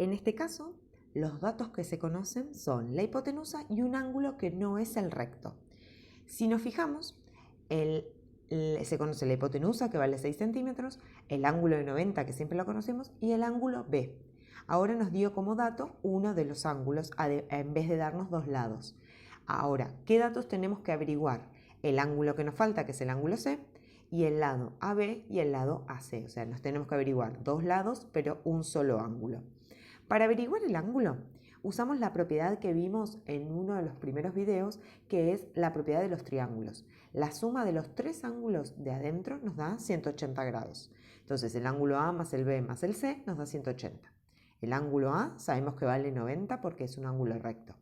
En este caso, los datos que se conocen son la hipotenusa y un ángulo que no es el recto. Si nos fijamos, se conoce la hipotenusa, que vale 6 centímetros, el ángulo de 90, que siempre lo conocemos, y el ángulo B. Ahora nos dio como dato uno de los ángulos en vez de darnos dos lados. Ahora, ¿qué datos tenemos que averiguar? El ángulo que nos falta, que es el ángulo C, y el lado AB y el lado AC. O sea, nos tenemos que averiguar dos lados, pero un solo ángulo. Para averiguar el ángulo, usamos la propiedad que vimos en uno de los primeros videos, que es la propiedad de los triángulos. La suma de los tres ángulos de adentro nos da 180 grados. Entonces, el ángulo A más el B más el C nos da 180. El ángulo A sabemos que vale 90 porque es un ángulo recto.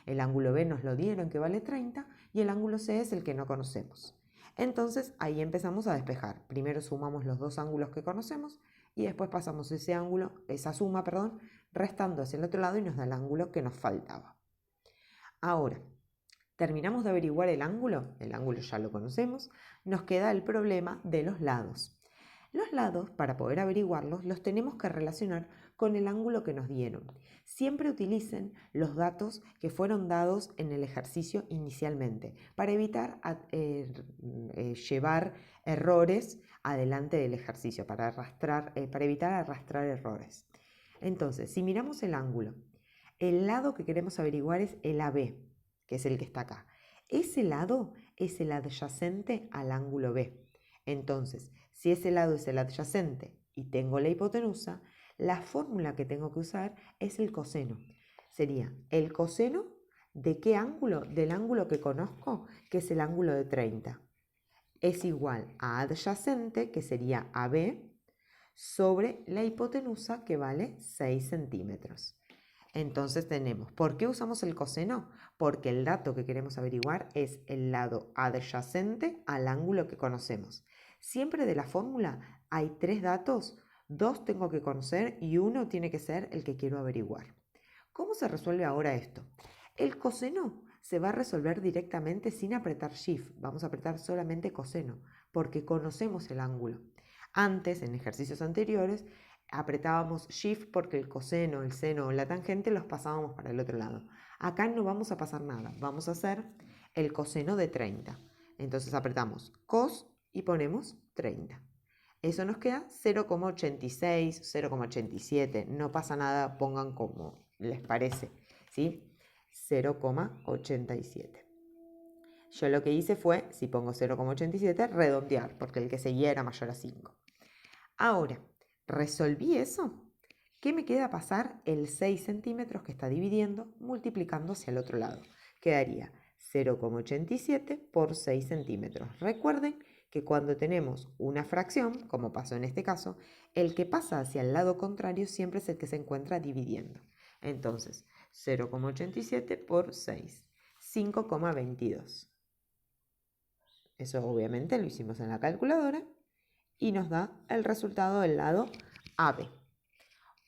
El ángulo B nos lo dieron que vale 30 y el ángulo C es el que no conocemos. Entonces, ahí empezamos a despejar. Primero sumamos los dos ángulos que conocemos y después pasamos esa suma, restando hacia el otro lado y nos da el ángulo que nos faltaba. Ahora, terminamos de averiguar el ángulo ya lo conocemos, nos queda el problema de los lados. Los lados, para poder averiguarlos, los tenemos que relacionar con el ángulo que nos dieron. Siempre utilicen los datos que fueron dados en el ejercicio inicialmente, para evitar llevar errores adelante del ejercicio, para evitar arrastrar errores. Entonces, si miramos el ángulo, el lado que queremos averiguar es el AB, que es el que está acá. Ese lado es el adyacente al ángulo B. Entonces, si ese lado es el adyacente y tengo la hipotenusa, la fórmula que tengo que usar es el coseno. Sería el coseno ¿de qué ángulo? Del ángulo que conozco, que es el ángulo de 30. Es igual a adyacente, que sería AB, sobre la hipotenusa, que vale 6 centímetros. Entonces tenemos, ¿por qué usamos el coseno? Porque el dato que queremos averiguar es el lado adyacente al ángulo que conocemos. Siempre de la fórmula hay tres datos, dos tengo que conocer y uno tiene que ser el que quiero averiguar. ¿Cómo se resuelve ahora esto? El coseno se va a resolver directamente sin apretar Shift. Vamos a apretar solamente coseno, porque conocemos el ángulo. Antes, en ejercicios anteriores, apretábamos Shift porque el coseno, el seno o la tangente los pasábamos para el otro lado. Acá no vamos a pasar nada, vamos a hacer el coseno de 30. Entonces apretamos cos y ponemos 30. Eso nos queda 0,86, 0,87, no pasa nada, pongan como les parece, ¿sí? 0,87. Yo lo que hice fue, si pongo 0,87, redondear, porque el que seguía era mayor a 5. Ahora, resolví eso. ¿Qué me queda pasar? El 6 centímetros que está dividiendo, multiplicando hacia el otro lado. Quedaría 0,87 por 6 centímetros. Recuerden que cuando tenemos una fracción, como pasó en este caso, el que pasa hacia el lado contrario siempre es el que se encuentra dividiendo. Entonces, 0,87 por 6, 5,22. Eso obviamente lo hicimos en la calculadora y nos da el resultado del lado AB.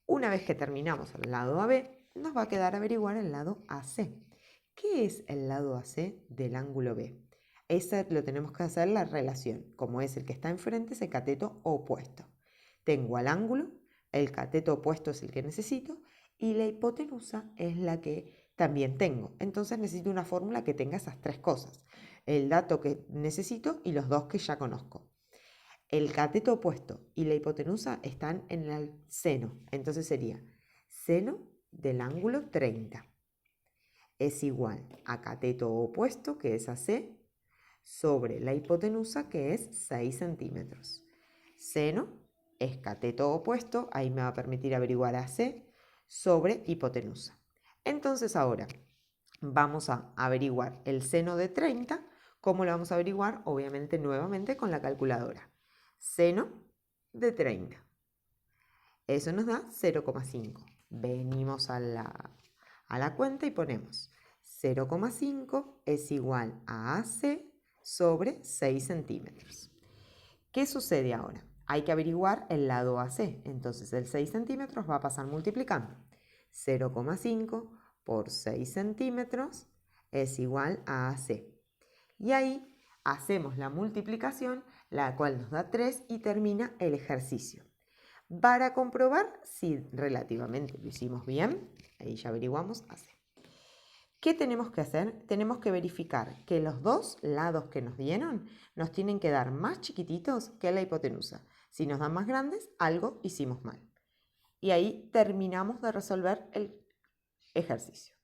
Una vez que terminamos el lado AB, nos va a quedar averiguar el lado AC. ¿Qué es el lado AC del ángulo B? Ese lo tenemos que hacer la relación. Como es el que está enfrente, es el cateto opuesto. Tengo al ángulo, el cateto opuesto es el que necesito y la hipotenusa es la que también tengo. Entonces necesito una fórmula que tenga esas tres cosas. El dato que necesito y los dos que ya conozco. El cateto opuesto y la hipotenusa están en el seno. Entonces sería seno del ángulo 30. Es igual a cateto opuesto, que es AC, sobre la hipotenusa, que es 6 centímetros. Seno es cateto opuesto, ahí me va a permitir averiguar AC, sobre hipotenusa. Entonces ahora vamos a averiguar el seno de 30. ¿Cómo lo vamos a averiguar? Obviamente nuevamente con la calculadora. Seno de 30. Eso nos da 0,5. Venimos a la cuenta y ponemos 0,5 es igual a AC sobre 6 centímetros. ¿Qué sucede ahora? Hay que averiguar el lado AC. Entonces el 6 centímetros va a pasar multiplicando. 0,5 por 6 centímetros es igual a AC. Y ahí hacemos la multiplicación, la cual nos da 3 y termina el ejercicio. Para comprobar si relativamente lo hicimos bien, ahí ya averiguamos, hace. ¿Qué tenemos que hacer? Tenemos que verificar que los dos lados que nos dieron nos tienen que dar más chiquititos que la hipotenusa. Si nos dan más grandes, algo hicimos mal. Y ahí terminamos de resolver el ejercicio.